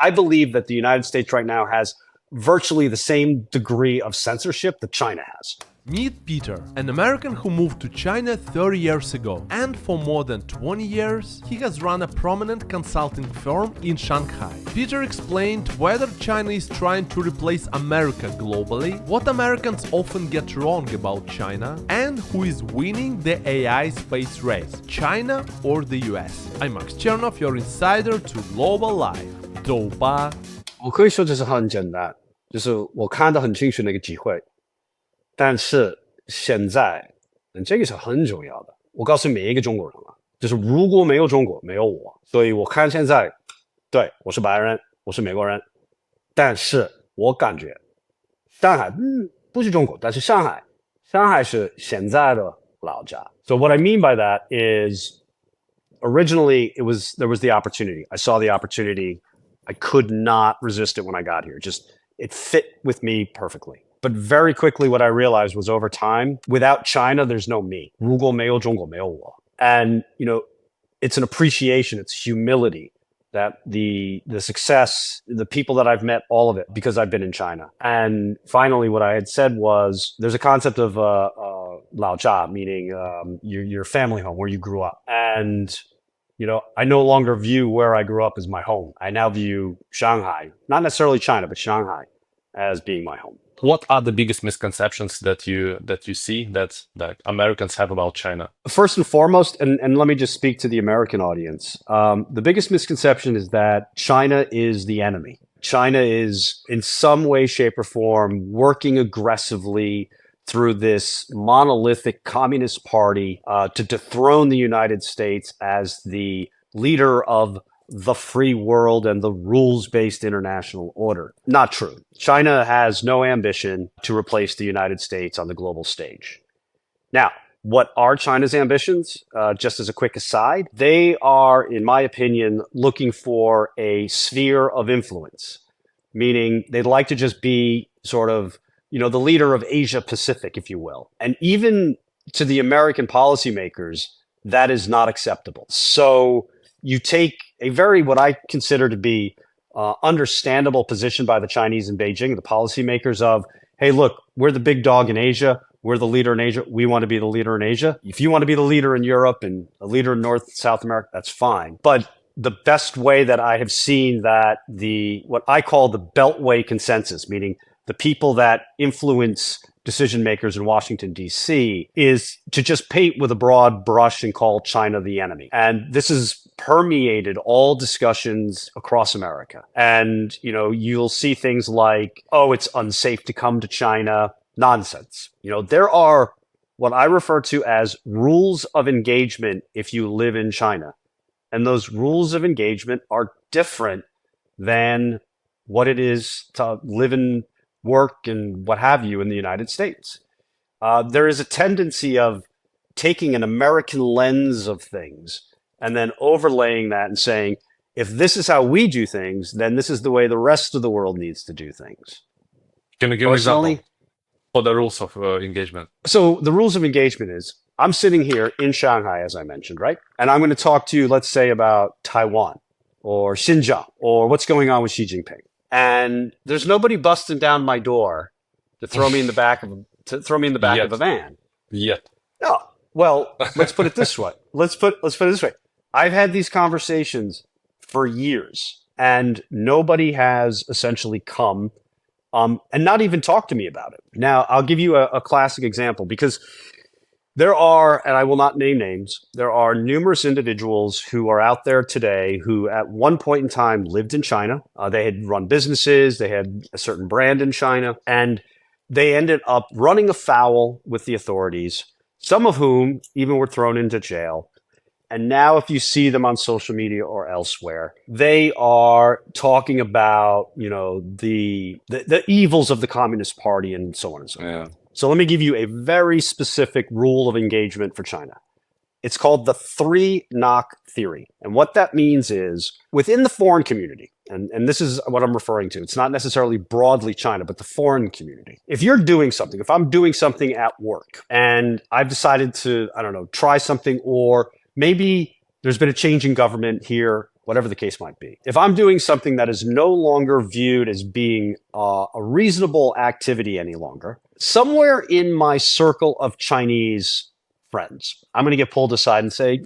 I believe that the United States right now has virtually the same degree of censorship that China has. Meet Peter, an American who moved to China 30 years ago, and for more than 20 years he has run a prominent consulting firm in Shanghai. Peter explained whether China is trying to replace America globally, what Americans often get wrong about China, and who is winning the AI space race, China or the US. I'm Max Chernov, your insider to Global Life. 走吧。我可以说这是很简单，就是我看得很清楚那个机会。但是现在，这个是很重要的。我告诉每一个中国人了，就是如果没有中国，没有我。所以我看现在，对，我是白人，我是美国人，但是我感觉上海，不是中国，但是上海是现在的老家。So what I mean by that is, originally there was the opportunity. I saw the opportunity. I could not resist it when I got here. It fit with me perfectly. But very quickly, what I realized was over time, without China, there's no me. 如果没有中国，没有我。And, it's an appreciation, it's humility that the success, the people that I've met, all of it, because I've been in China. And finally, what I had said was, there's a concept of 老家, meaning your family home, where you grew up. And, I no longer view where I grew up as my home. I now view Shanghai, not necessarily China, but Shanghai, as being my home. What are the biggest misconceptions that you see that Americans have about China? First and foremost, and let me just speak to the American audience. The biggest misconception is that China is the enemy. China is in some way, shape, or form working aggressively through this monolithic communist party to dethrone the United States as the leader of the free world and the rules-based international order. Not true. China has no ambition to replace the United States on the global stage. Now, what are China's ambitions? Just as a quick aside, they are, in my opinion, looking for a sphere of influence, meaning they'd like to just be sort of, the leader of Asia Pacific, if you will. And even to the American policymakers, that is not acceptable. So you take a very, what I consider to be understandable position by the Chinese in Beijing, the policymakers of, hey, look, we're the big dog in Asia. We're the leader in Asia. We want to be the leader in Asia. If you want to be the leader in Europe and a leader in North, South America, that's fine. But the best way that I have seen that what I call the Beltway consensus, meaning the people that influence decision makers in Washington, D.C., is to just paint with a broad brush and call China the enemy. And this has permeated all discussions across America. And, you'll see things like, oh, it's unsafe to come to China. Nonsense. There are what I refer to as rules of engagement if you live in China. And those rules of engagement are different than what it is to live in work and what have you in the United States. There is a tendency of taking an American lens of things and then overlaying that and saying, if this is how we do things, then this is the way the rest of the world needs to do things. Can you give an example for the rules of engagement? So the rules of engagement is, I'm sitting here in Shanghai, as I mentioned, right? And I'm going to talk to you, let's say, about Taiwan or Xinjiang or what's going on with Xi Jinping. And there's nobody busting down my door to throw me in the back of a van. Yet. No. Well, let's put it this way. Let's put it this way. I've had these conversations for years, and nobody has essentially come and not even talked to me about it. Now, I'll give you a classic example, because there are, and I will not name names, there are numerous individuals who are out there today who at one point in time lived in China. They had run businesses, they had a certain brand in China, and they ended up running afoul with the authorities, some of whom even were thrown into jail. And now if you see them on social media or elsewhere, they are talking about, the evils of the Communist Party and so on and so forth. So let me give you a very specific rule of engagement for China. It's called the three knock theory. And what that means is, within the foreign community, and this is what I'm referring to, it's not necessarily broadly China, but the foreign community. If you're doing something, if I'm doing something at work and I've decided to, try something, or maybe there's been a change in government here whatever the case might be. If I'm doing something that is no longer viewed as being a reasonable activity any longer, somewhere in my circle of Chinese friends, I'm going to get pulled aside and say,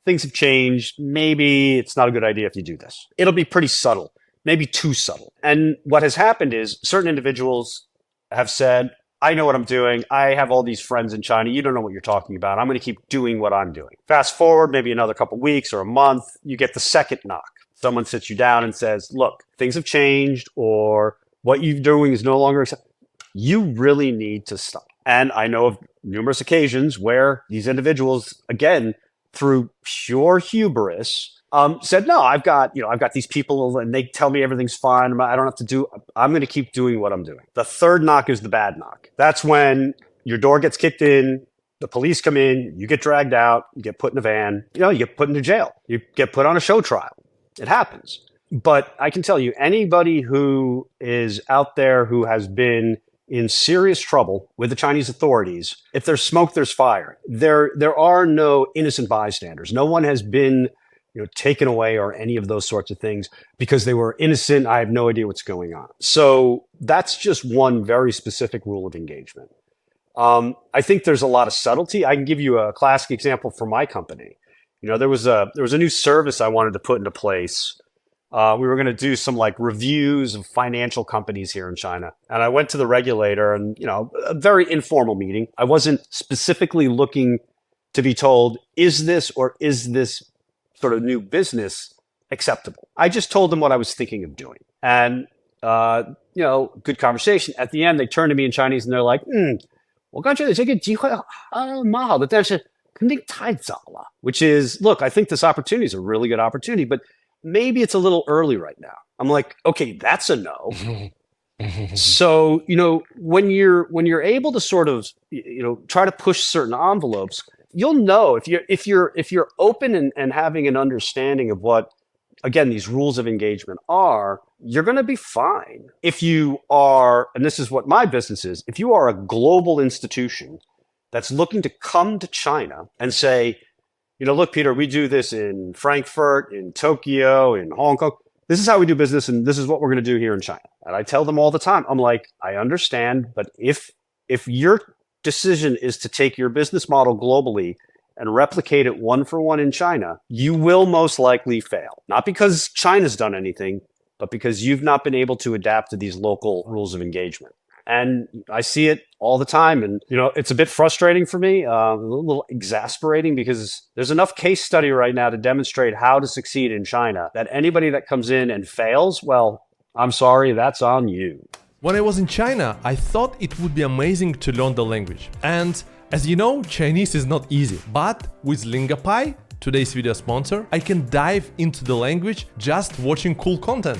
things have changed. Maybe it's not a good idea if you do this. It'll be pretty subtle, maybe too subtle. And what has happened is certain individuals have said, I know what I'm doing. I have all these friends in China. You don't know what you're talking about. I'm going to keep doing what I'm doing. Fast forward, maybe another couple of weeks or a month, you get the second knock. Someone sits you down and says, look, things have changed, or what you're doing is no longer acceptable. You really need to stop. And I know of numerous occasions where these individuals, again, through pure hubris, said, no, I've got these people and they tell me everything's fine. I don't have to do, I'm going to keep doing what I'm doing. The third knock is the bad knock. That's when your door gets kicked in, the police come in, you get dragged out, you get put in a van, you get put into jail, you get put on a show trial. It happens. But I can tell you, anybody who is out there who has been in serious trouble with the Chinese authorities, if there's smoke, there's fire. There are no innocent bystanders. No one has been taken away or any of those sorts of things because they were innocent. I have no idea what's going on. So that's just one very specific rule of engagement. I think there's a lot of subtlety. I can give you a classic example from my company. There was a new service I wanted to put into place. We were going to do some reviews of financial companies here in China. And I went to the regulator and, a very informal meeting. I wasn't specifically looking to be told, is this sort of new business acceptable? I just told them what I was thinking of doing. And, good conversation. At the end, they turned to me in Chinese and they're like, 我感觉这个机会蛮好的，但是肯定太早了. Which is, look, I think this opportunity is a really good opportunity, but maybe it's a little early right now. I'm like, okay, that's a no. So, when you're able to sort of, try to push certain envelopes, you'll know if you're open and having an understanding of what, again, these rules of engagement are, you're going to be fine. If you are, and this is what my business is, if you are a global institution that's looking to come to China and say, look, Peter, we do this in Frankfurt, in Tokyo, in Hong Kong. This is how we do business, and this is what we're going to do here in China. And I tell them all the time, I'm like, I understand, but if your decision is to take your business model globally and replicate it one for one in China, you will most likely fail. Not because China's done anything, but because you've not been able to adapt to these local rules of engagement. And I see it all the time. And, it's a bit frustrating for me, a little exasperating, because there's enough case study right now to demonstrate how to succeed in China that anybody that comes in and fails, well, I'm sorry, that's on you. When I was in China, I thought it would be amazing to learn the language. And as you know, Chinese is not easy. But with Lingapie, today's video sponsor, I can dive into the language just watching cool content.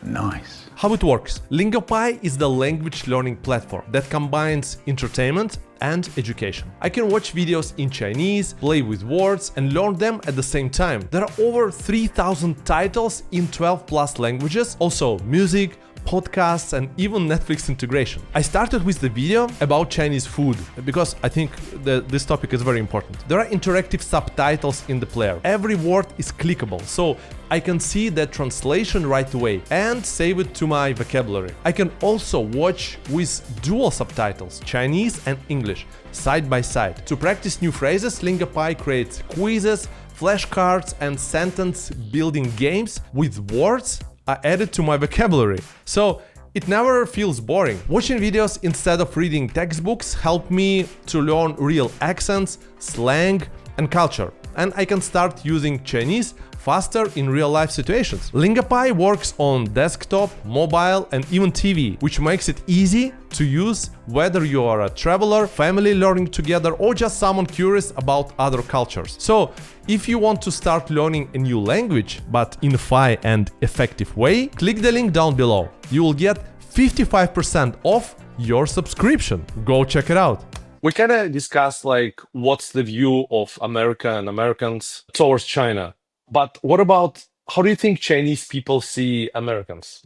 Nice. How it works? Lingapie is the language learning platform that combines entertainment and education. I can watch videos in Chinese, play with words, and learn them at the same time. There are over 3,000 titles in 12 plus languages, also music, podcasts, and even Netflix integration. I started with the video about Chinese food because I think this topic is very important. There are interactive subtitles in the player. Every word is clickable, so I can see the translation right away and save it to my vocabulary. I can also watch with dual subtitles, Chinese and English, side by side. To practice new phrases, Lingapie creates quizzes, flashcards, and sentence building games with words are added to my vocabulary. So it never feels boring. Watching videos instead of reading textbooks help me to learn real accents, slang, and culture. And I can start using Chinese faster in real-life situations. Lingapie works on desktop, mobile, and even TV, which makes it easy to use whether you are a traveler, family learning together, or just someone curious about other cultures. So, if you want to start learning a new language, but in a fun and effective way, click the link down below. You will get 55% off your subscription. Go check it out. We kind of discussed what's the view of America and Americans towards China. But what about, how do you think Chinese people see Americans?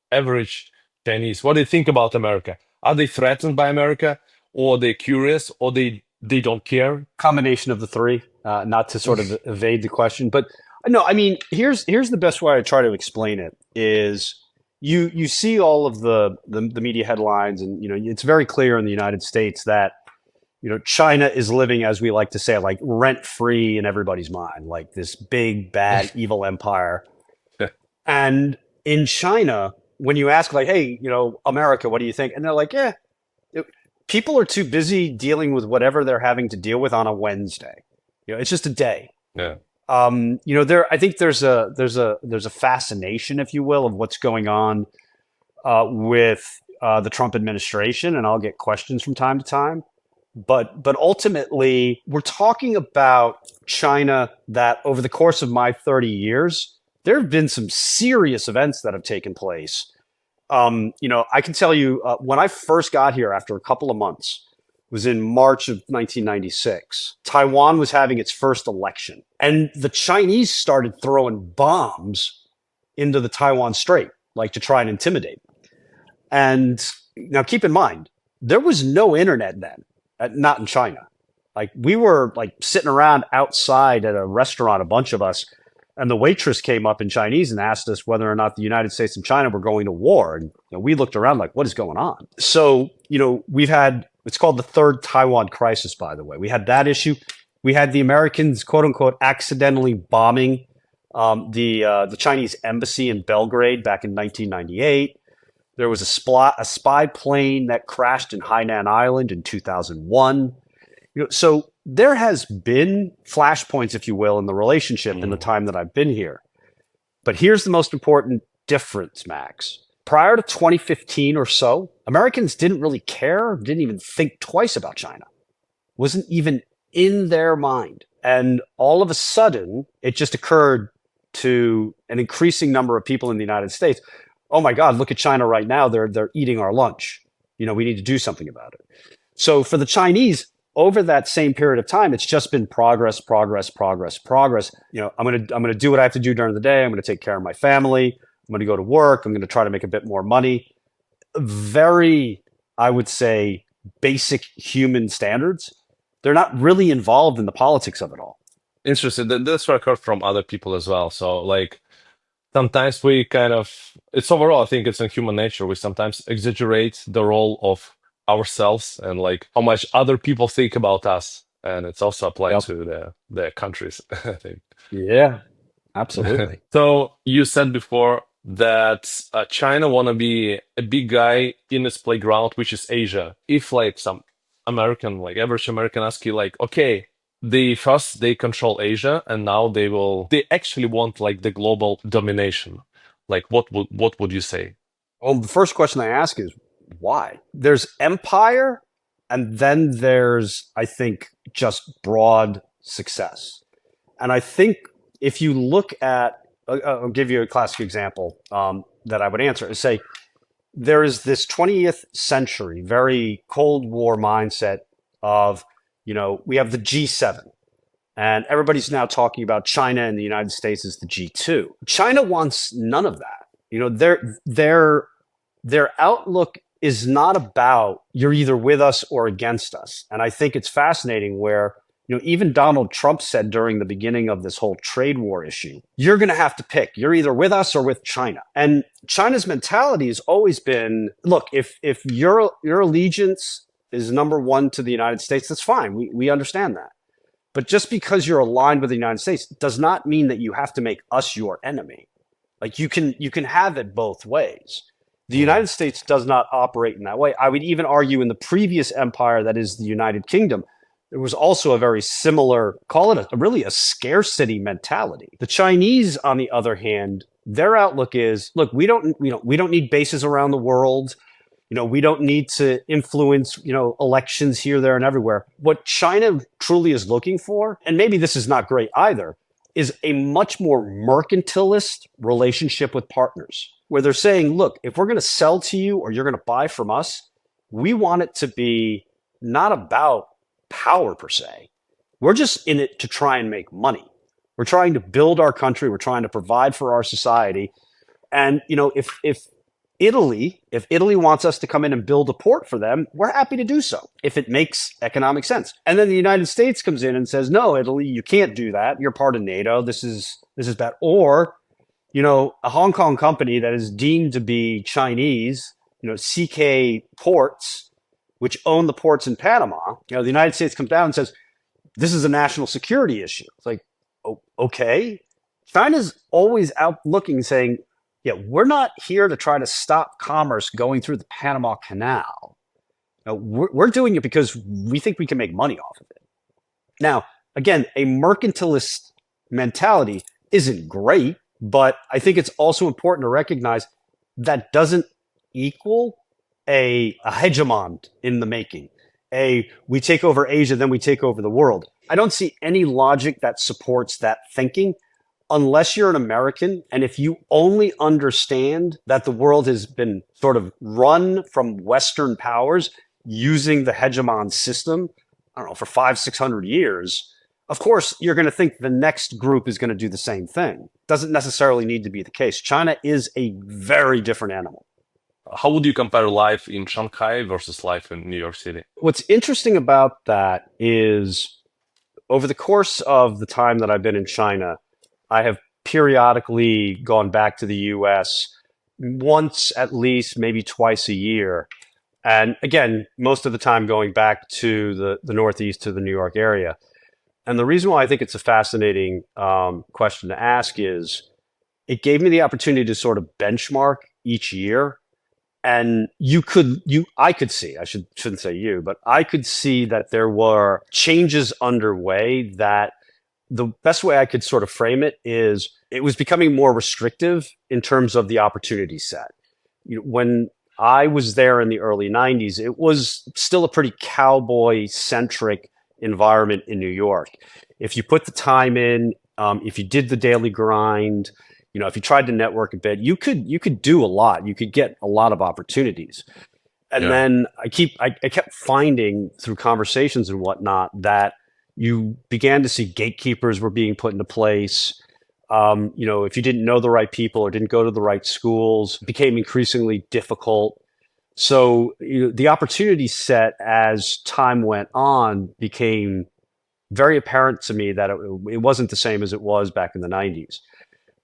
Average Chinese, what do you think about America? Are they threatened by America, or are they curious, or they don't care? Combination of the three, not to sort of evade the question. But No, I mean, here's the best way I try to explain it is you see all of the media headlines, and it's very clear in the United States that China is living, as we like to say, like rent free in everybody's mind, like this big bad evil empire. And in China, when you ask like, hey, America, what do you think? And they're like, yeah, people are too busy dealing with whatever they're having to deal with on a Wednesday. It's just a day. Yeah. I think there's a fascination, if you will, of what's going on with the Trump administration, and I'll get questions from time to time. But ultimately, we're talking about China that over the course of my 30 years, there have been some serious events that have taken place. I can tell you when I first got here after a couple of months, was in March of 1996. Taiwan was having its first election, and the Chinese started throwing bombs into the Taiwan Strait, like to try and intimidate. And now keep in mind, there was no internet then, not in China. Like we were like sitting around outside at a restaurant, a bunch of us, and the waitress came up in Chinese and asked us whether or not the United States and China were going to war. And we looked around like, what is going on? So, we've had, it's called the third Taiwan crisis, by the way. We had that issue. We had the Americans, quote unquote, accidentally bombing the Chinese embassy in Belgrade back in 1998. There was a spy plane that crashed in Hainan Island in 2001. So there has been flashpoints, if you will, in the relationship in the time that I've been here. But here's the most important difference, Max. Prior to 2015 or so, Americans didn't really care, didn't even think twice about China. Wasn't even in their mind. And all of a sudden, it just occurred to an increasing number of people in the United States. Oh my God, look at China right now. They're eating our lunch. We need to do something about it. So for the Chinese, over that same period of time, it's just been progress, progress, progress, progress. I'm gonna do what I have to do during the day. I'm gonna take care of my family. I'm gonna go to work. I'm gonna try to make a bit more money. Very, I would say, basic human standards. They're not really involved in the politics of it all. Interesting. That's what I heard from other people as well. So like sometimes it's overall, I think it's in human nature. We sometimes exaggerate the role of ourselves and like how much other people think about us. And it's also applied to the countries, I think. Yeah, absolutely. So you said before that China want to be a big guy in its playground, which is Asia. If like some American, like average American ask you like, okay, they control Asia and now they actually want like the global domination. Like what would you say? Well, the first question I ask is why? There's empire, and then there's, I think, just broad success. And I think if you look at, I'll give you a classic example that I would answer is say, there is this 20th century, very Cold War mindset of, we have the G7. And everybody's now talking about China and the United States as the G2. China wants none of that. Their outlook is not about you're either with us or against us. And I think it's fascinating where, even Donald Trump said during the beginning of this whole trade war issue, you're going to have to pick. You're either with us or with China. And China's mentality has always been, look, if your allegiance is number one to the United States, that's fine. We understand that. But just because you're aligned with the United States does not mean that you have to make us your enemy. Like you can have it both ways. The United States does not operate in that way. I would even argue in the previous empire, that is the United Kingdom, there was also a very similar, call it really a scarcity mentality. The Chinese, on the other hand, their outlook is, look, we don't need bases around the world. We don't need to influence, elections here, there, and everywhere. What China truly is looking for, and maybe this is not great either, is a much more mercantilist relationship with partners, where they're saying, look, if we're going to sell to you or you're going to buy from us, we want it to be not about power per se. We're just in it to try and make money. We're trying to build our country. We're trying to provide for our society. And, if Italy, if Italy wants us to come in and build a port for them, we're happy to do so if it makes economic sense. And then the United States comes in and says, "No, Italy, you can't do that. You're part of NATO. This is bad." Or, a Hong Kong company that is deemed to be Chinese, CK Ports, which own the ports in Panama, the United States comes down and says, "This is a national security issue." It's like, oh, okay. China's always out looking, saying, yeah, we're not here to try to stop commerce going through the Panama Canal. No, we're doing it because we think we can make money off of it. Now, again, a mercantilist mentality isn't great, but I think it's also important to recognize that doesn't equal a hegemon in the making. We take over Asia, then we take over the world. I don't see any logic that supports that thinking unless you're an American, and if you only understand that the world has been sort of run from Western powers using the hegemon system, I don't know, for 500-600 years, of course, you're going to think the next group is going to do the same thing. Doesn't necessarily need to be the case. China is a very different animal. How would you compare life in Shanghai versus life in New York City? What's interesting about that is over the course of the time that I've been in China, I have periodically gone back to the US once at least, maybe twice a year. And again, most of the time going back to the Northeast, to the New York area. And the reason why I think it's a fascinating question to ask is it gave me the opportunity to sort of benchmark each year. And I could see, shouldn't say you, but I could see that there were changes underway that the best way I could sort of frame it is it was becoming more restrictive in terms of the opportunity set. When I was there in the early 90s, it was still a pretty cowboy-centric environment in New York. If you put the time in, if you did the daily grind, if you tried to network a bit, you could do a lot. You could get a lot of opportunities. And then I kept finding through conversations and whatnot that you began to see gatekeepers were being put into place. If you didn't know the right people or didn't go to the right schools, it became increasingly difficult. So the opportunity set as time went on became very apparent to me that it wasn't the same as it was back in the 90s.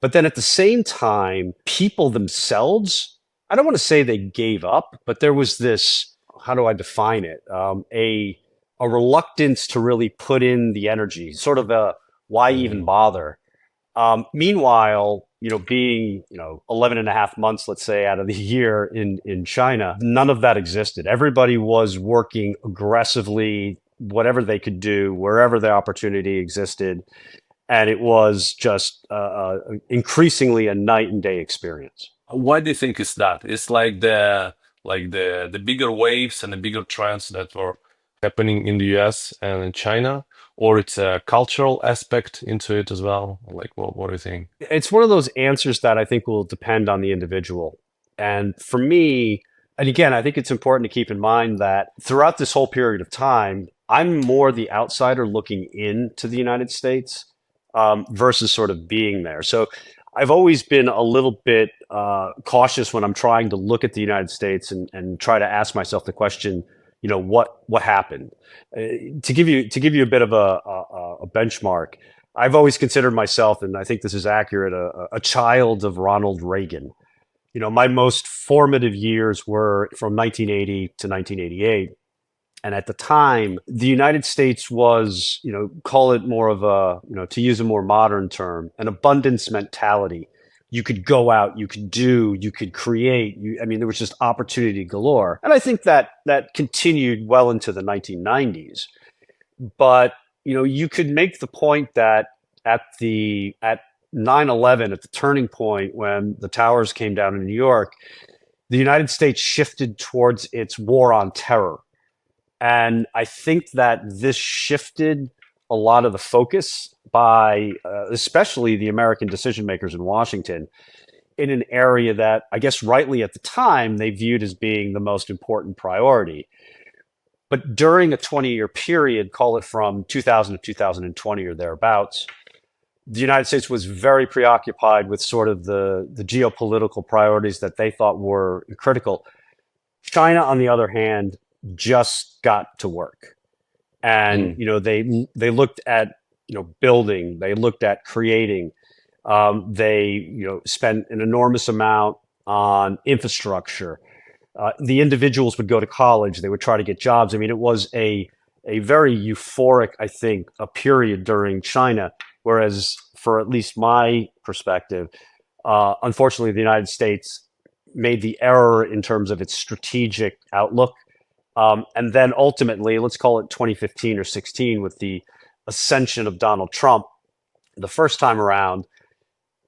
But then at the same time, people themselves, I don't want to say they gave up, but there was this, how do I define it? A reluctance to really put in the energy, sort of a why even bother? Meanwhile, being 11 and a half months, let's say, out of the year in China, none of that existed. Everybody was working aggressively, whatever they could do, wherever the opportunity existed. And it was just increasingly a night and day experience. Why do you think is that? It's like the bigger waves and the bigger trends that were happening in the US and in China, or it's a cultural aspect into it as well? Like, what do you think? It's one of those answers that I think will depend on the individual. And for me, and again, I think it's important to keep in mind that throughout this whole period of time, I'm more the outsider looking into the United States versus sort of being there. So I've always been a little bit cautious when I'm trying to look at the United States and try to ask myself the question, what happened? To give you a bit of a benchmark, I've always considered myself, and I think this is accurate, a child of Ronald Reagan. My most formative years were from 1980 to 1988. And at the time, the United States was, call it more of a, to use a more modern term, an abundance mentality. You could go out, you could do, you could create. There was just opportunity galore. And I think that continued well into the 1990s. But, you could make the point that at 9/11, at the turning point when the towers came down in New York, the United States shifted towards its war on terror. And I think that this shifted a lot of the focus by especially the American decision makers in Washington in an area that I guess rightly at the time they viewed as being the most important priority. But during a 20-year period, call it from 2000 to 2020 or thereabouts, the United States was very preoccupied with sort of the geopolitical priorities that they thought were critical. China, on the other hand, just got to work. And Mm. they looked at building, they looked at creating, they spent an enormous amount on infrastructure. The individuals would go to college, they would try to get jobs. I mean, it was a very euphoric, I think, a period during China. Whereas, for at least my perspective, unfortunately, the United States made the error in terms of its strategic outlook. And then ultimately, let's call it 2015 or 16, with the ascension of Donald Trump, the first time around,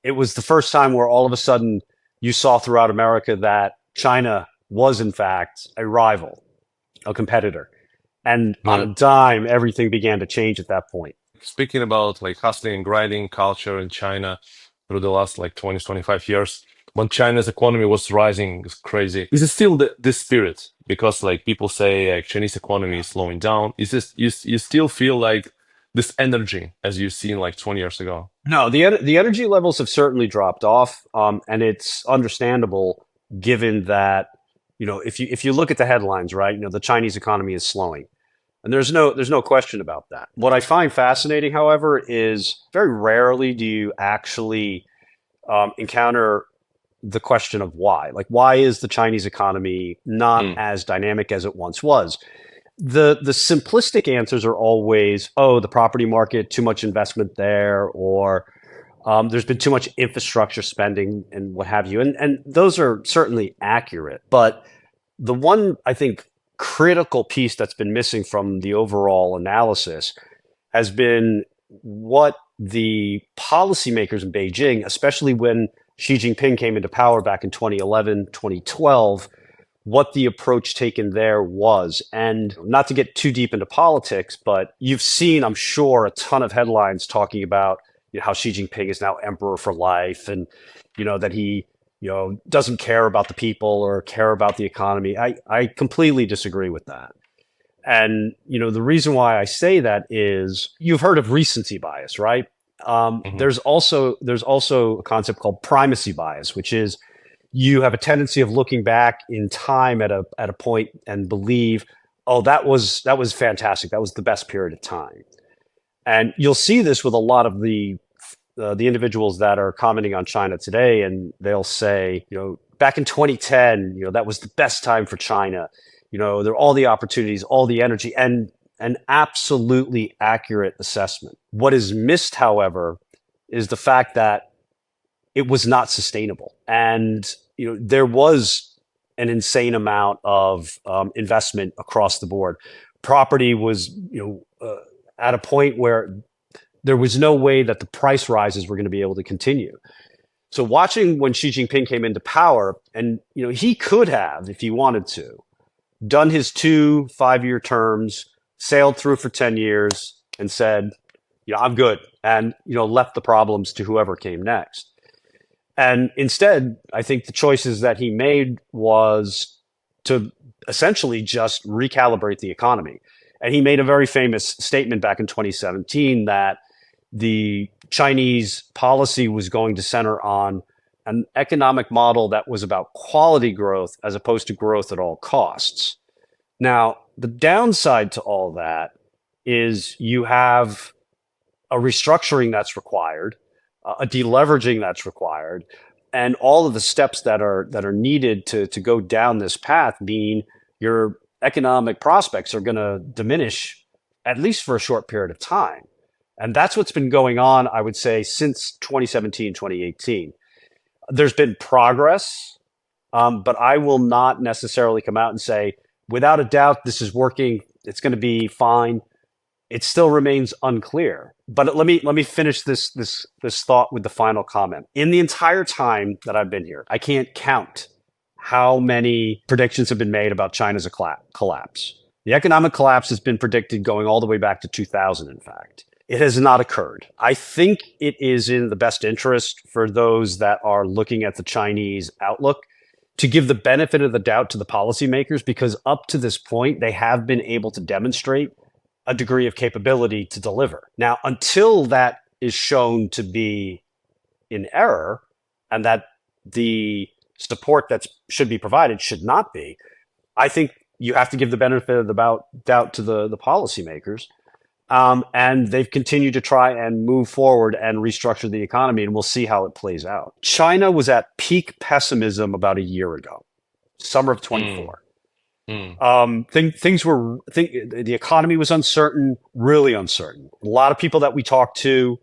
it was the first time where all of a sudden you saw throughout America that China was, in fact, a rival, a competitor. And on Yeah. a dime, everything began to change at that point. Speaking about like hustling and grinding culture in China through the last like 20, 25 years, when China's economy was rising crazy, is it still this spirit? Because like people say like Chinese economy is slowing down. Is this you still feel like this energy as you've seen like 20 years ago? No, the energy levels have certainly dropped off, and it's understandable given that if you look at the headlines, right? The Chinese economy is slowing. And there's no question about that. What I find fascinating, however, is very rarely do you actually encounter the question of why. Like, why is the Chinese economy not Mm. as dynamic as it once was? The simplistic answers are always, oh, the property market, too much investment there, or there's been too much infrastructure spending and what have you. And those are certainly accurate. But the one, I think, critical piece that's been missing from the overall analysis has been what the policymakers in Beijing, especially when Xi Jinping came into power back in 2011, 2012, what the approach taken there was. And not to get too deep into politics, but you've seen, I'm sure, a ton of headlines talking about how Xi Jinping is now emperor for life, and that he doesn't care about the people or care about the economy. I completely disagree with that. And the reason why I say that is you've heard of recency bias, right? Mhm. There's also a concept called primacy bias, which is you have a tendency of looking back in time at a point and believe, oh, that was fantastic, that was the best period of time. And you'll see this with a lot of the individuals that are commenting on China today, and they'll say, back in 2010, that was the best time for China. There are all the opportunities, all the energy, and an absolutely accurate assessment. What is missed, however, is the fact that it was not sustainable, and there was an insane amount of investment across the board. Property was, at a point where there was no way that the price rises were going to be able to continue. So watching when Xi Jinping came into power, and he could have, if he wanted to, done his 2 5-year terms, sailed through for 10 years, and said, I'm good, and left the problems to whoever came next. And instead, I think the choices that he made was to essentially just recalibrate the economy. And he made a very famous statement back in 2017 that the Chinese policy was going to center on an economic model that was about quality growth as opposed to growth at all costs. Now, the downside to all that is you have a restructuring that's required, a deleveraging that's required, and all of the steps that are needed to go down this path mean your economic prospects are going to diminish, at least for a short period of time. And that's what's been going on, I would say, since 2017, 2018. There's been progress, but I will not necessarily come out and say, without a doubt, this is working, it's going to be fine. It still remains unclear. But let me finish this thought with the final comment. In the entire time that I've been here, I can't count how many predictions have been made about China's collapse. The economic collapse has been predicted going all the way back to 2000, in fact. It has not occurred. I think it is in the best interest for those that are looking at the Chinese outlook to give the benefit of the doubt to the policymakers, because up to this point, they have been able to demonstrate a degree of capability to deliver. Now, until that is shown to be in error and that the support that should be provided should not be, I think you have to give the benefit of the doubt to the policymakers. And they've continued to try and move forward and restructure the economy, and we'll see how it plays out. China was at peak pessimism about a year ago, summer of 24. The economy was uncertain, really uncertain. A lot of people that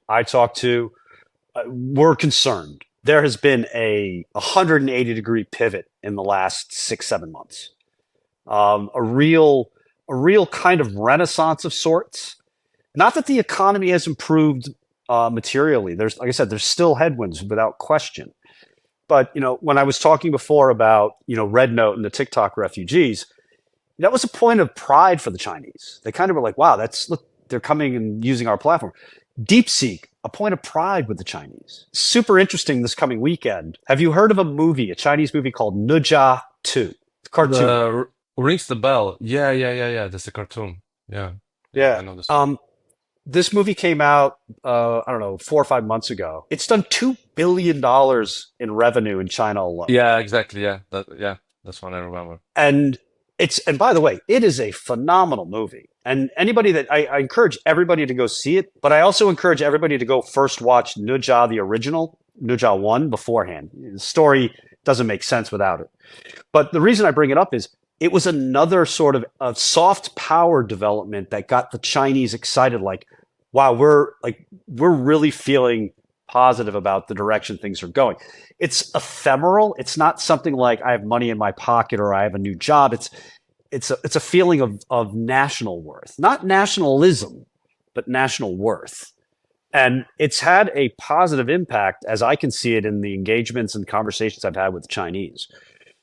I talked to, were concerned. There has been a 180-degree pivot in the last 6-7 months. A real kind of renaissance of sorts. Not that the economy has improved materially. Like I said, there's still headwinds without question. But when I was talking before about Red Note and the TikTok refugees, that was a point of pride for the Chinese. They kind of were like, "Wow, look, they're coming and using our platform." DeepSeek, a point of pride with the Chinese. Super interesting this coming weekend. Have you heard of a Chinese movie called Nujia 2? It's a cartoon. Rings the bell. Yeah. That's a cartoon. Yeah. Yeah. I know this. This movie came out, I don't know, 4 or 5 months ago. It's done $2 billion in revenue in China alone. Yeah, exactly. Yeah. That's one I remember. And by the way, it is a phenomenal movie. And I encourage everybody to go see it, but I also encourage everybody to go first watch Nujia, the original, Nujia 1 beforehand. The story doesn't make sense without it. But the reason I bring it up is it was another sort of a soft power development that got the Chinese excited, like, wow, we're really feeling positive about the direction things are going. It's ephemeral. It's not something like I have money in my pocket or I have a new job. It's a feeling of national worth, not nationalism, but national worth. And it's had a positive impact, as I can see it in the engagements and conversations I've had with the Chinese.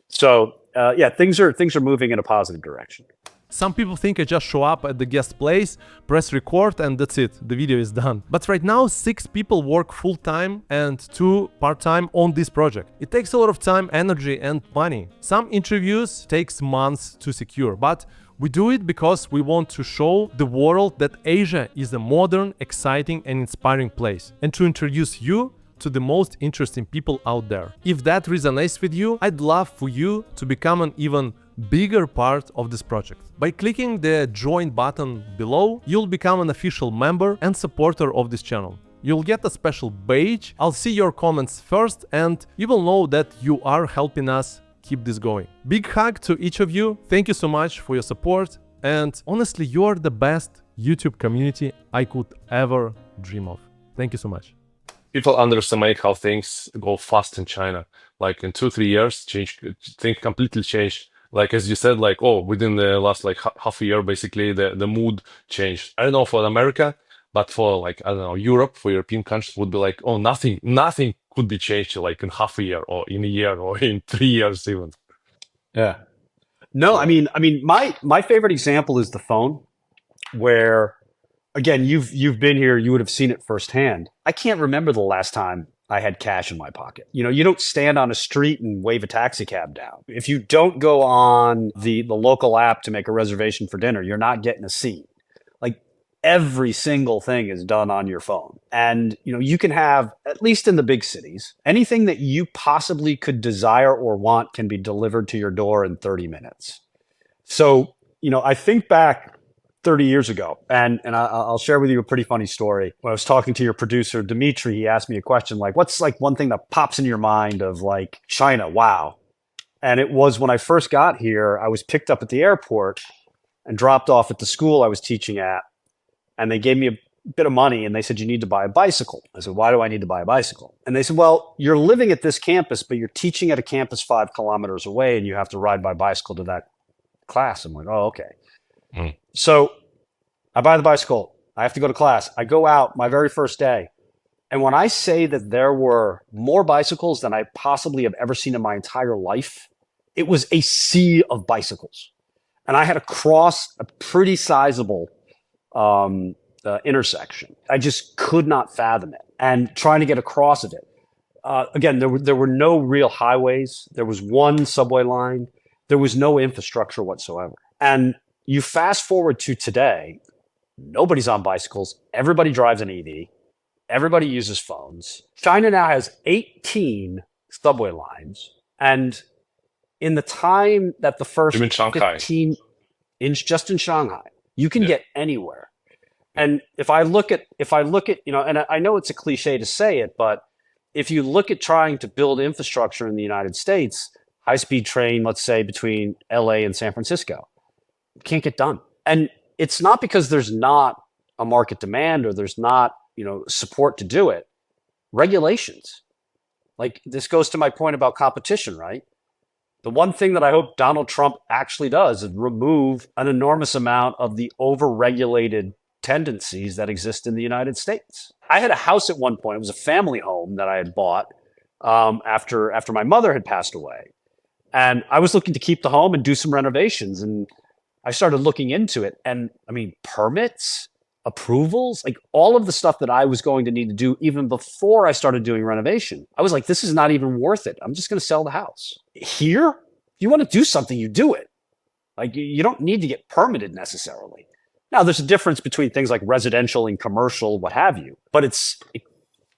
So things are moving in a positive direction. Some people think I just show up at the guest place, press record, and that's it, the video is done. But right now 6 people work full-time and 2 part-time on this project. It takes a lot of time, energy and money. Some interviews takes months to secure, but we do it because we want to show the world that Asia is a modern, exciting and inspiring place, and to introduce you to the most interesting people out there. If that resonates with you, I'd love for you to become an even bigger part of this project. By clicking the join button below, you'll become an official member and supporter of this channel. You'll get a special badge, I'll see your comments first, and you will know that you are helping us keep this going. Big hug to each of you, thank you so much for your support, and honestly, you're the best YouTube community I could ever dream of. Thank you so much. People underestimate how things go fast in China. Like in 2-3 years, things completely changed. Like as you said, within the last half a year, basically the mood changed. I don't know for America, but for Europe, for European countries would be like, oh, nothing could be changed like in half a year or in a year or in 3 years even. Yeah. No, I mean, my favorite example is the phone, where, again, you've been here, you would have seen it firsthand. I can't remember the last time I had cash in my pocket. You don't stand on a street and wave a taxi cab down. If you don't go on the local app to make a reservation for dinner, you're not getting a seat. Like every single thing is done on your phone. And you can have, at least in the big cities, anything that you possibly could desire or want can be delivered to your door in 30 minutes. So, I think back 30 years ago. And I'll share with you a pretty funny story. When I was talking to your producer, Dimitri, he asked me a question like, what's one thing that pops in your mind of China? Wow. And it was when I first got here, I was picked up at the airport and dropped off at the school I was teaching at. And they gave me a bit of money and they said, you need to buy a bicycle. I said, why do I need to buy a bicycle? And they said, well, you're living at this campus, but you're teaching at a campus 5 kilometers away and you have to ride by bicycle to that class. I'm like, oh, okay. So I buy the bicycle. I have to go to class. I go out my very first day. And when I say that there were more bicycles than I possibly have ever seen in my entire life, it was a sea of bicycles. And I had to cross a pretty sizable intersection. I just could not fathom it. And trying to get across of it. Again, there were no real highways. There was one subway line. There was no infrastructure whatsoever. And you fast forward to today, nobody's on bicycles. Everybody drives an EV. Everybody uses phones. China now has 18 subway lines. And in the time that the You mean first Shanghai? 15 inch just in Shanghai, you can Yeah. get anywhere. And if I look at, and I know it's a cliche to say it, but if you look at trying to build infrastructure in the United States, high-speed train, let's say between LA and San Francisco, can't get done. And it's not because there's not a market demand or there's not, support to do it. Regulations. Like this goes to my point about competition, right? The one thing that I hope Donald Trump actually does is remove an enormous amount of the overregulated tendencies that exist in the United States. I had a house at one point. It was a family home that I had bought after my mother had passed away, and I was looking to keep the home and do some renovations. And I started looking into it, and I mean, permits, approvals, like all of the stuff that I was going to need to do even before I started doing renovation. I was like, this is not even worth it. I'm just going to sell the house. Here, if you want to do something, you do it. Like you don't need to get permitted necessarily. Now, there's a difference between things like residential and commercial, what have you, but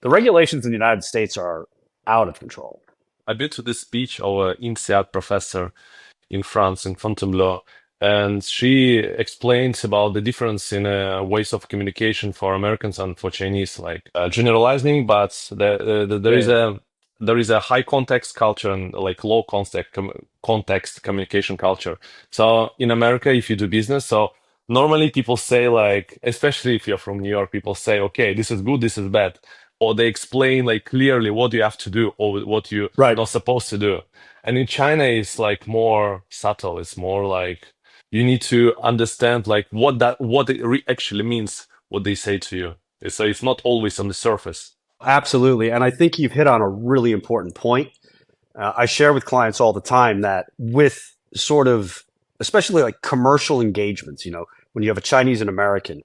the regulations in the United States are out of control. I've been to this speech of an INSEAD professor in France, in Fontainebleau, and she explains about the difference in ways of communication for Americans and for Chinese, like generalizing, but there is a high context culture and like low context communication culture. So in America, if you do business, so normally people say like, especially if you're from New York, people say, okay, this is good, this is bad, or they explain like clearly what you have to do or what you're Right. not supposed to do. And in China, it's like more subtle. It's more like you need to understand like what it actually means, what they say to you. So it's not always on the surface. Absolutely. And I think you've hit on a really important point. I share with clients all the time that with sort of, especially like commercial engagements, when you have a Chinese and American,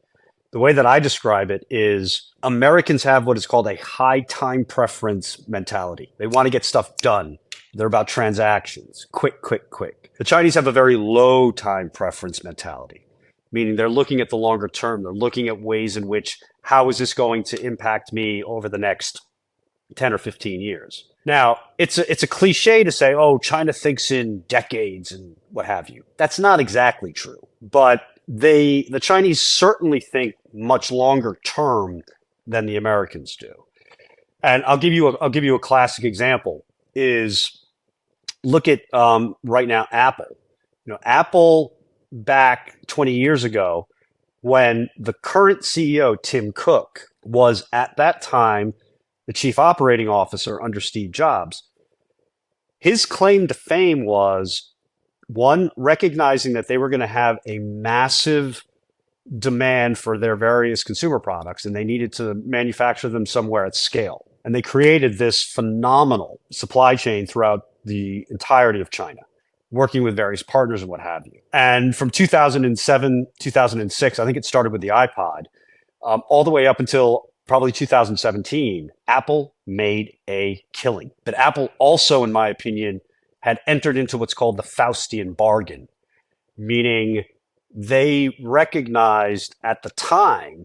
the way that I describe it is Americans have what is called a high time preference mentality. They want to get stuff done. They're about transactions, quick, quick, quick. The Chinese have a very low time preference mentality, meaning they're looking at the longer term. They're looking at ways in which, how is this going to impact me over the next 10 or 15 years? Now, it's a cliche to say, oh, China thinks in decades and what have you. That's not exactly true. But the Chinese certainly think much longer term than the Americans do. And I'll give you a classic example is look at right now Apple. Apple back 20 years ago when the current CEO Tim Cook was at that time the chief operating officer under Steve Jobs. His claim to fame was one, recognizing that they were going to have a massive demand for their various consumer products and they needed to manufacture them somewhere at scale. And they created this phenomenal supply chain throughout the entirety of China, working with various partners and what have you. And from 2007, 2006, I think it started with the iPod, all the way up until probably 2017, Apple made a killing. But Apple also, in my opinion, had entered into what's called the Faustian bargain, meaning they recognized at the time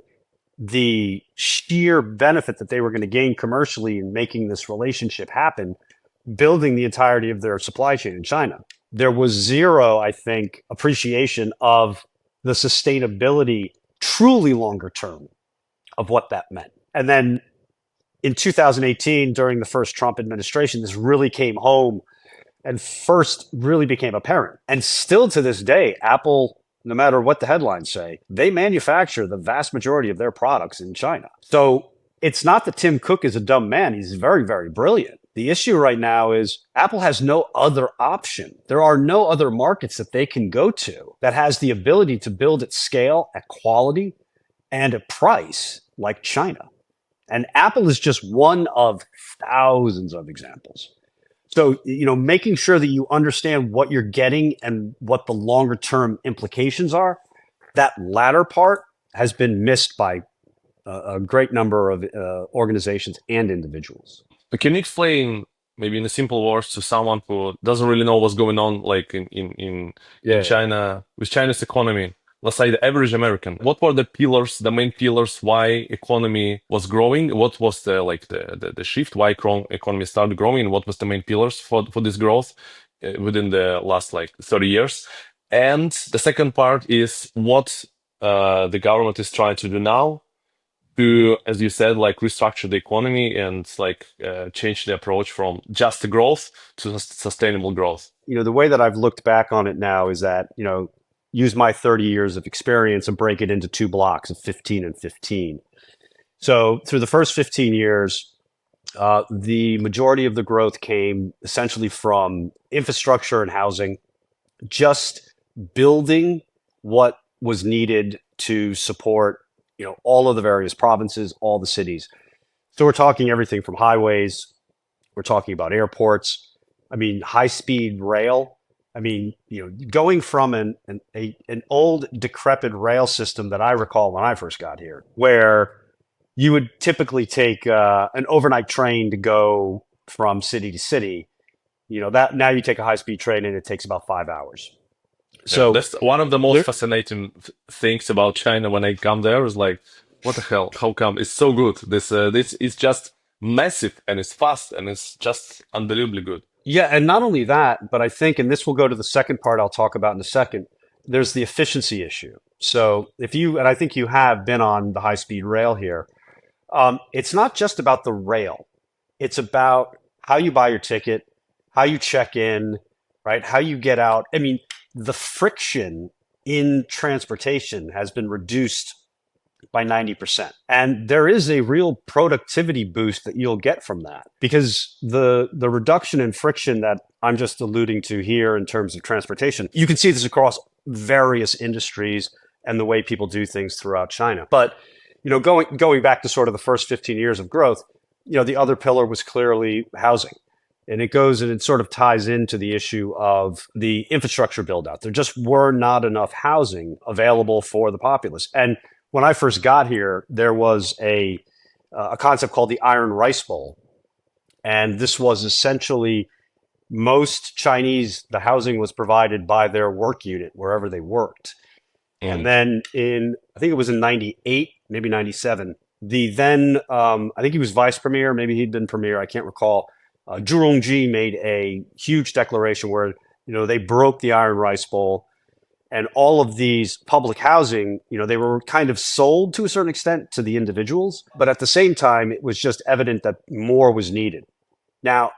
the sheer benefit that they were going to gain commercially in making this relationship happen, building the entirety of their supply chain in China. There was zero, I think, appreciation of the sustainability truly longer term of what that meant. And then in 2018, during the first Trump administration, this really came home and first really became apparent. And still to this day, Apple, no matter what the headlines say, they manufacture the vast majority of their products in China. So it's not that Tim Cook is a dumb man. He's very, very brilliant. The issue right now is Apple has no other option. There are no other markets that they can go to that has the ability to build at scale, at quality, and at price like China. And Apple is just one of thousands of examples. So, making sure that you understand what you're getting and what the longer term implications are, that latter part has been missed by a great number of organizations and individuals. But can you explain, maybe in a simple words, to someone who doesn't really know what's going on, like in China, with China's economy? let's say the average American, what were the pillars, the main pillars, why economy was growing? What was the shift, why economy started growing, and what was the main pillars for this growth within the last like 30 years? And the second part is what the government is trying to do now to, as you said, like restructure the economy and like change the approach from just the growth to sustainable growth. The way that I've looked back on it now is that, use my 30 years of experience and break it into two blocks of 15 and 15. So through the first 15 years, the majority of the growth came essentially from infrastructure and housing, just building what was needed to support, all of the various provinces, all the cities. So we're talking everything from highways, we're talking about airports, high-speed rail. Going from an old decrepit rail system that I recall when I first got here, where you would typically take an overnight train to go from city to city. That now you take a high-speed train and it takes about 5 hours. So that's one of the most fascinating things about China when I come there is like, what the hell? How come it's so good? This is just massive and it's fast and it's just unbelievably good. Yeah, and not only that, but I think, and this will go to the second part I'll talk about in a second, there's the efficiency issue. So and I think you have been on the high-speed rail here, it's not just about the rail. It's about how you buy your ticket, how you check in, right? How you get out. The friction in transportation has been reduced by 90%. And there is a real productivity boost that you'll get from that, because the reduction in friction that I'm just alluding to here in terms of transportation, you can see this across various industries and the way people do things throughout China. But going back to sort of the first 15 years of growth, the other pillar was clearly housing. And it sort of ties into the issue of the infrastructure build out. There just were not enough housing available for the populace. And when I first got here, there was a concept called the Iron Rice Bowl. And this was essentially most Chinese, the housing was provided by their work unit wherever they worked. And then I think it was in 98, maybe 97, the then, I think he was vice premier, maybe he'd been premier, I can't recall. Zhu Rongji made a huge declaration where, they broke the Iron Rice Bowl, and all of these public housing, they were kind of sold to a certain extent to the individuals, but at the same time, it was just evident that more was needed. Now,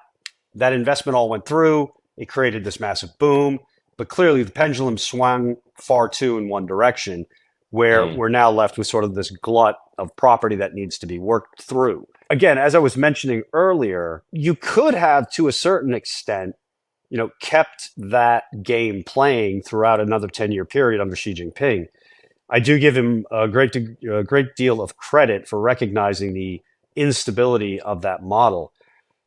that investment all went through, it created this massive boom, but clearly the pendulum swung far too in one direction, where we're now left with sort of this glut of property that needs to be worked through. Again, as I was mentioning earlier, you could have, to a certain extent, kept that game playing throughout another 10-year period under Xi Jinping. I do give him a great deal of credit for recognizing the instability of that model.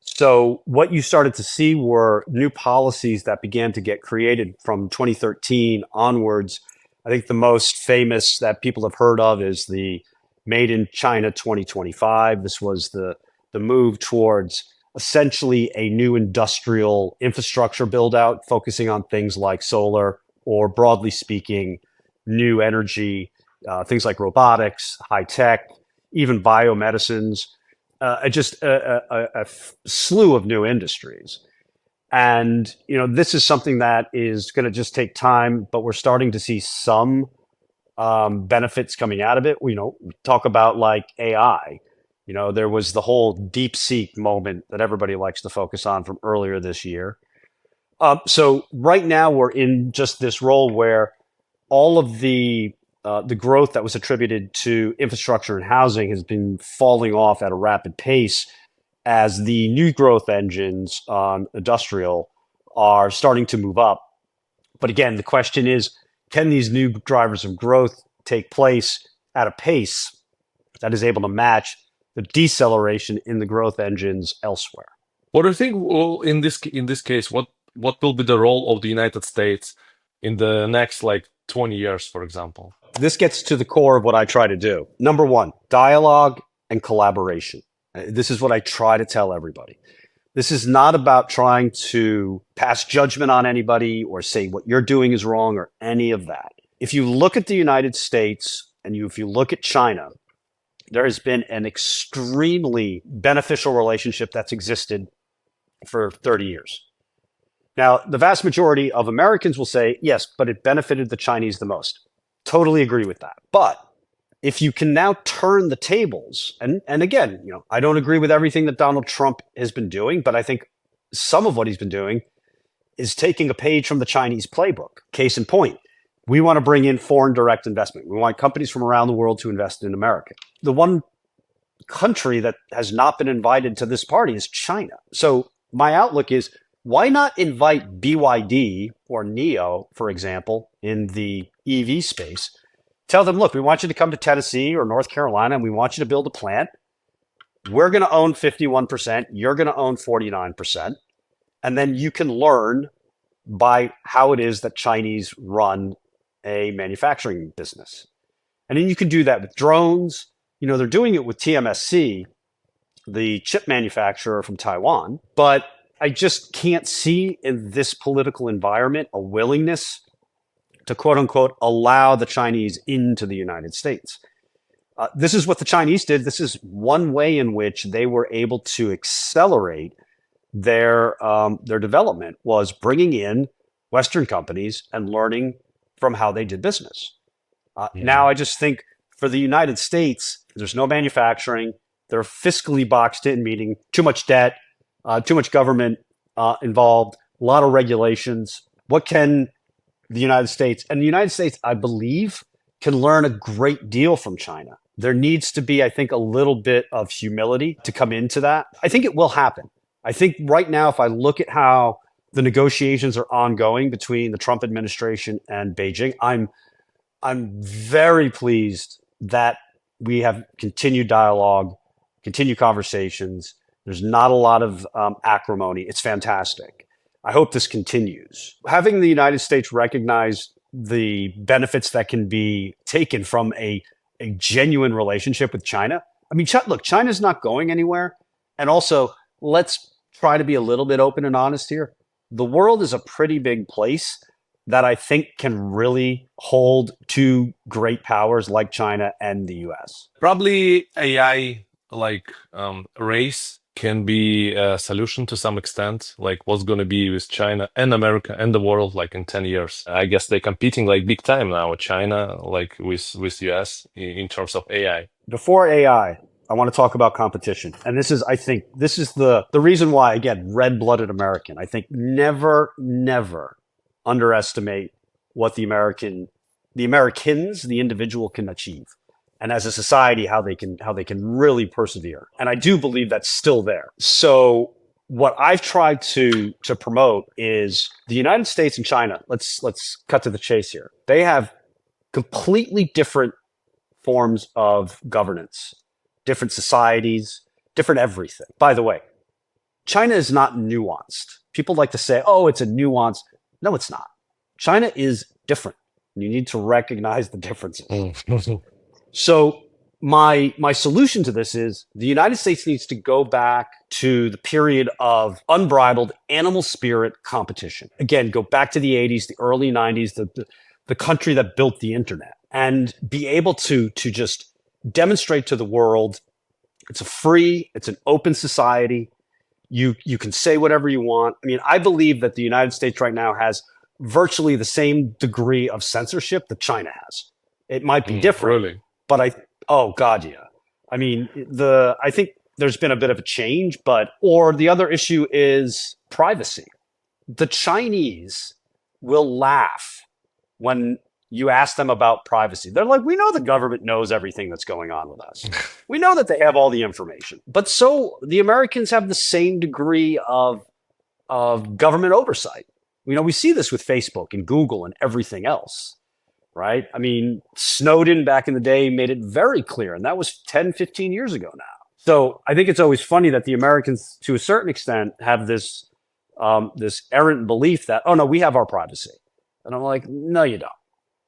So what you started to see were new policies that began to get created from 2013 onwards. I think the most famous that people have heard of is the Made in China 2025. This was the move towards essentially a new industrial infrastructure build out, focusing on things like solar, or broadly speaking, new energy, things like robotics, high tech, even biomedicines, just a slew of new industries. And, this is something that is going to just take time, but we're starting to see some benefits coming out of it. We talk about like AI. There was the whole DeepSeek moment that everybody likes to focus on from earlier this year. So right now we're in just this role where all of the growth that was attributed to infrastructure and housing has been falling off at a rapid pace as the new growth engines on industrial are starting to move up. But again, the question is, can these new drivers of growth take place at a pace that is able to match the deceleration in the growth engines elsewhere? What do you think will, in this case, what will be the role of the United States in the next like 20 years, for example? This gets to the core of what I try to do. Number one, dialogue and collaboration. This is what I try to tell everybody. This is not about trying to pass judgment on anybody or say what you're doing is wrong or any of that. if you look at the United States and if you look at China, there has been an extremely beneficial relationship that's existed for 30 years. Now, the vast majority of Americans will say, yes, but it benefited the Chinese the most. Totally agree with that. But if you can now turn the tables, and again, I don't agree with everything that Donald Trump has been doing, but I think some of what he's been doing is taking a page from the Chinese playbook. Case in point, we want to bring in foreign direct investment. We want companies from around the world to invest in America. The one country that has not been invited to this party is China. So my outlook is, why not invite BYD or NIO, for example, in the EV space? Tell them, look, we want you to come to Tennessee or North Carolina, and we want you to build a plant. We're going to own 51%. You're going to own 49%. And then you can learn by how it is that Chinese run a manufacturing business. And then you can do that with drones. They're doing it with TMSC, the chip manufacturer from Taiwan. But I just can't see in this political environment a willingness to, quote unquote, allow the Chinese into the United States. This is what the Chinese did. This is one way in which they were able to accelerate their development, was bringing in Western companies and learning from how they did business. Now, I just think for the United States, there's no manufacturing. They're fiscally boxed in, meaning too much debt, too much government involved, a lot of regulations. What can the United States, and the United States, I believe, can learn a great deal from China. There needs to be, I think, a little bit of humility to come into that. I think it will happen. I think right now, if I look at how the negotiations are ongoing between the Trump administration and Beijing, I'm very pleased that we have continued dialogue, continued conversations. There's not a lot of acrimony. It's fantastic. I hope this continues. Having the United States recognize the benefits that can be taken from a genuine relationship with China. I mean, look, China's not going anywhere. And also, let's try to be a little bit open and honest here. The world is a pretty big place that I think can really hold two great powers like China and the US. Probably AI race can be a solution to some extent, like what's going to be with China and America and the world like in 10 years. I guess they're competing like big time now, China, like with US in terms of AI. Before AI, I want to talk about competition. And I think this is the reason why, again, red-blooded American. I think never underestimate what the Americans, the individual, can achieve. And as a society, how they can really persevere. And I do believe that's still there. So what I've tried to promote is the United States and China. Let's cut to the chase here. They have completely different forms of governance, different societies, different everything. By the way, China is not nuanced. People like to say, oh, it's a nuance. No, it's not. China is different. You need to recognize the differences. So my solution to this is the United States needs to go back to the period of unbridled animal spirit competition. Again, go back to the 80s, the early 90s, the country that built the internet, and be able to just demonstrate to the world it's an open society. You can say whatever you want. I mean, I believe that the United States right now has virtually the same degree of censorship that China has. It might be different. Really? But oh God, yeah. I mean, I think there's been a bit of a change, or the other issue is privacy. The Chinese will laugh when you ask them about privacy. They're like, we know the government knows everything that's going on with us. We know that they have all the information. But so the Americans have the same degree of government oversight. We see this with Facebook and Google and everything else. Right? I mean, Snowden back in the day made it very clear, and that was 10, 15 years ago now. So I think it's always funny that the Americans, to a certain extent, have this errant belief that, oh no, we have our privacy. And I'm like, no, you don't.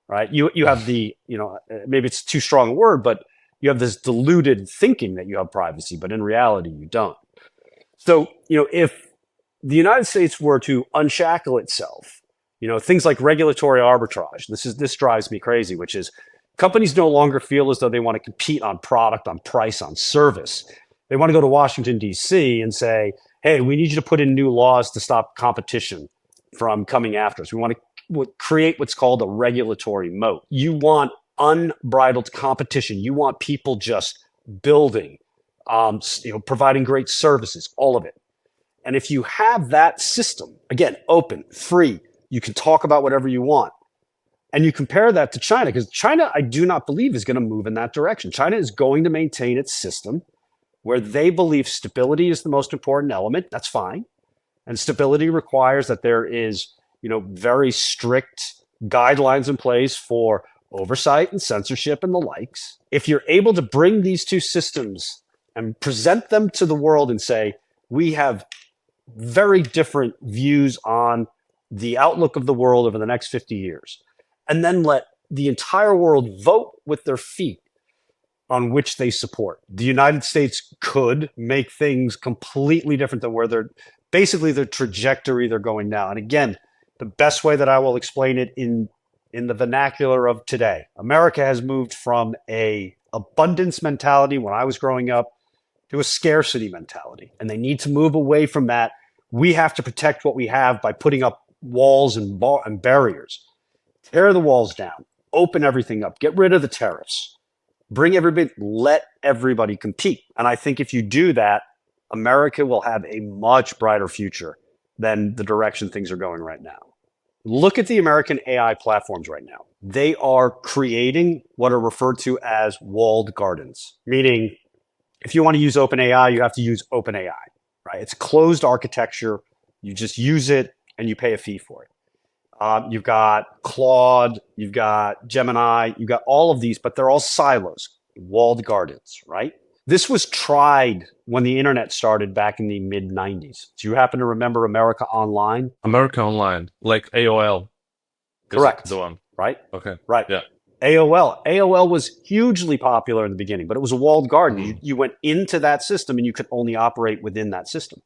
Right? You have maybe it's too strong a word, but you have this deluded thinking that you have privacy, but in reality, you don't. So, if the United States were to unshackle itself Things like regulatory arbitrage. This drives me crazy, which is companies no longer feel as though they want to compete on product, on price, on service. They want to go to Washington, D.C. and say, hey, we need you to put in new laws to stop competition from coming after us. We want to create what's called a regulatory moat. You want unbridled competition. You want people just building, providing great services, all of it. And if you have that system, again, open, free, you can talk about whatever you want. And you compare that to China, because China, I do not believe, is going to move in that direction. China is going to maintain its system where they believe stability is the most important element. That's fine. And stability requires that there is, very strict guidelines in place for oversight and censorship and the likes. If you're able to bring these two systems and present them to the world and say, we have very different views on the outlook of the world over the next 50 years, and then let the entire world vote with their feet on which they support. The United States could make things completely different than where they're basically the trajectory they're going now. And again, the best way that I will explain it in the vernacular of today, America has moved from a abundance mentality when I was growing up to a scarcity mentality. And they need to move away from that. We have to protect what we have by putting up walls and barriers. Tear the walls down, open everything up, get rid of the tariffs, bring everybody, let everybody compete. And I think if you do that, America will have a much brighter future than the direction things are going right now. Look at the American AI platforms right now. They are creating what are referred to as walled gardens, meaning if you want to use OpenAI, you have to use OpenAI, right? It's closed architecture. You just use it and you pay a fee for it. You've got Claude, you've got Gemini, you've got all of these, but they're all silos, walled gardens, right? This was tried when the internet started back in the mid 90s. Do you happen to remember America Online? America Online, like AOL. Correct. The one. Right? Okay. Right. Yeah. AOL was hugely popular in the beginning, but it was a walled garden. You went into that system and you could only operate within that system.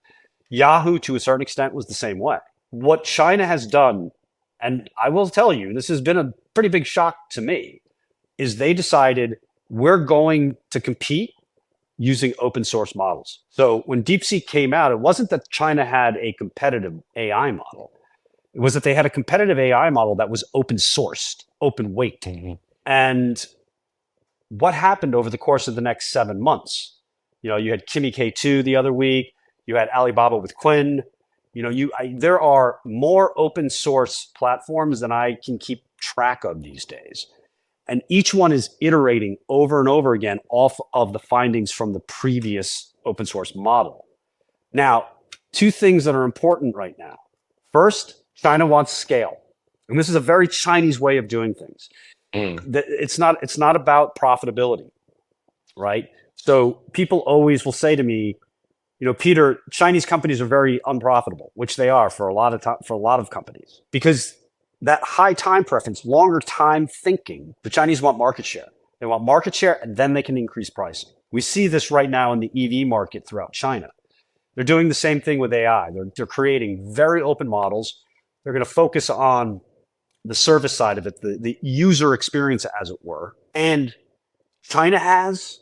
Yahoo, to a certain extent, was the same way. What China has done, and I will tell you, this has been a pretty big shock to me, is they decided we're going to compete using open source models. So when DeepSeek came out, it wasn't that China had a competitive AI model. It was that they had a competitive AI model that was open sourced, open weight. And what happened over the course of the next 7 months? You had Kimi K2 the other week. You had Alibaba with Quinn. There are more open source platforms than I can keep track of these days. And each one is iterating over and over again off of the findings from the previous open source model. Now, two things that are important right now. First, China wants scale. And this is a very Chinese way of doing things. It's not about profitability, right? So people always will say to me, Peter, Chinese companies are very unprofitable, which they are for a lot of companies, because that high time preference, longer time thinking, the Chinese want market share. They want market share and then they can increase pricing. We see this right now in the EV market throughout China. They're doing the same thing with AI. They're creating very open models. They're going to focus on the service side of it, the user experience, as it were. And China has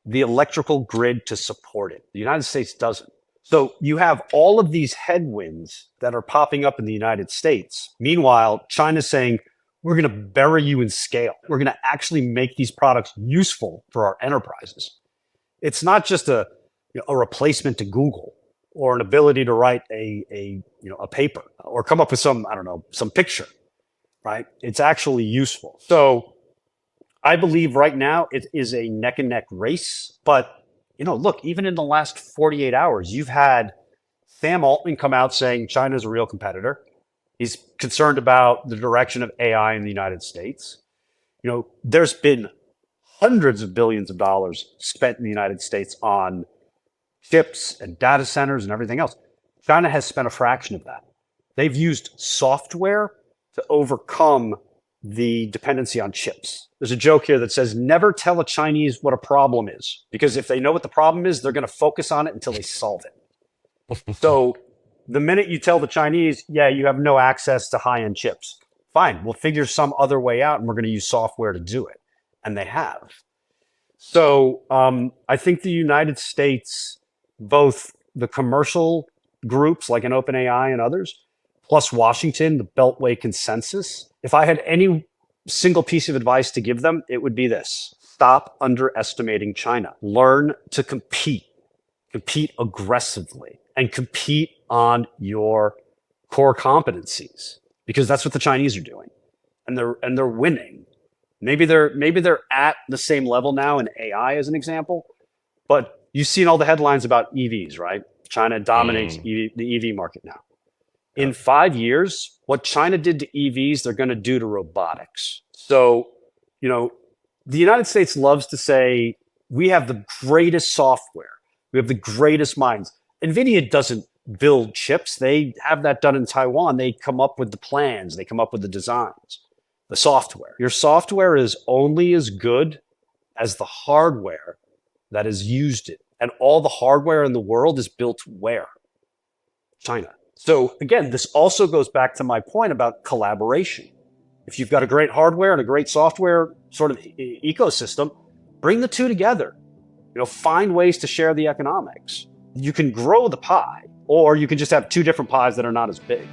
the electrical grid to support it. The United States doesn't. So you have all of these headwinds that are popping up in the United States. Meanwhile, China's saying, we're going to bury you in scale. We're going to actually make these products useful for our enterprises. It's not just a replacement to Google or an ability to write a paper or come up with some picture, right? It's actually useful. So I believe right now it is a neck and neck race, but look, even in the last 48 hours, you've had Sam Altman come out saying China's a real competitor. He's concerned about the direction of AI in the United States. There's been hundreds of billions of dollars spent in the United States on chips and data centers and everything else. China has spent a fraction of that. They've used software to overcome the dependency on chips. There's a joke here that says, never tell a Chinese what a problem is, because if they know what the problem is, they're going to focus on it until they solve it. So The minute you tell the Chinese, yeah, you have no access to high-end chips, fine, we'll figure some other way out and we're going to use software to do it. And they have. So I think the United States, both the commercial groups like an OpenAI and others, plus Washington, the Beltway Consensus, if I had any single piece of advice to give them, it would be this. Stop underestimating China. Learn to compete aggressively, and compete on your core competencies, because that's what the Chinese are doing, and they're winning. Maybe they're at the same level now in AI as an example, but you've seen all the headlines about EVs, right? China dominates the EV market now. In 5 years, what China did to EVs, they're going to do to robotics. So, the United States loves to say we have the greatest software. We have the greatest minds. NVIDIA doesn't build chips. They have that done in Taiwan. They come up with the plans. They come up with the designs, the software. Your software is only as good as the hardware that has used it. And all the hardware in the world is built where? China. So again, this also goes back to my point about collaboration. If you've got a great hardware and a great software sort of ecosystem, bring the two together. Find ways to share the economics. You can grow the pie, or you can just have two different pies that are not as big.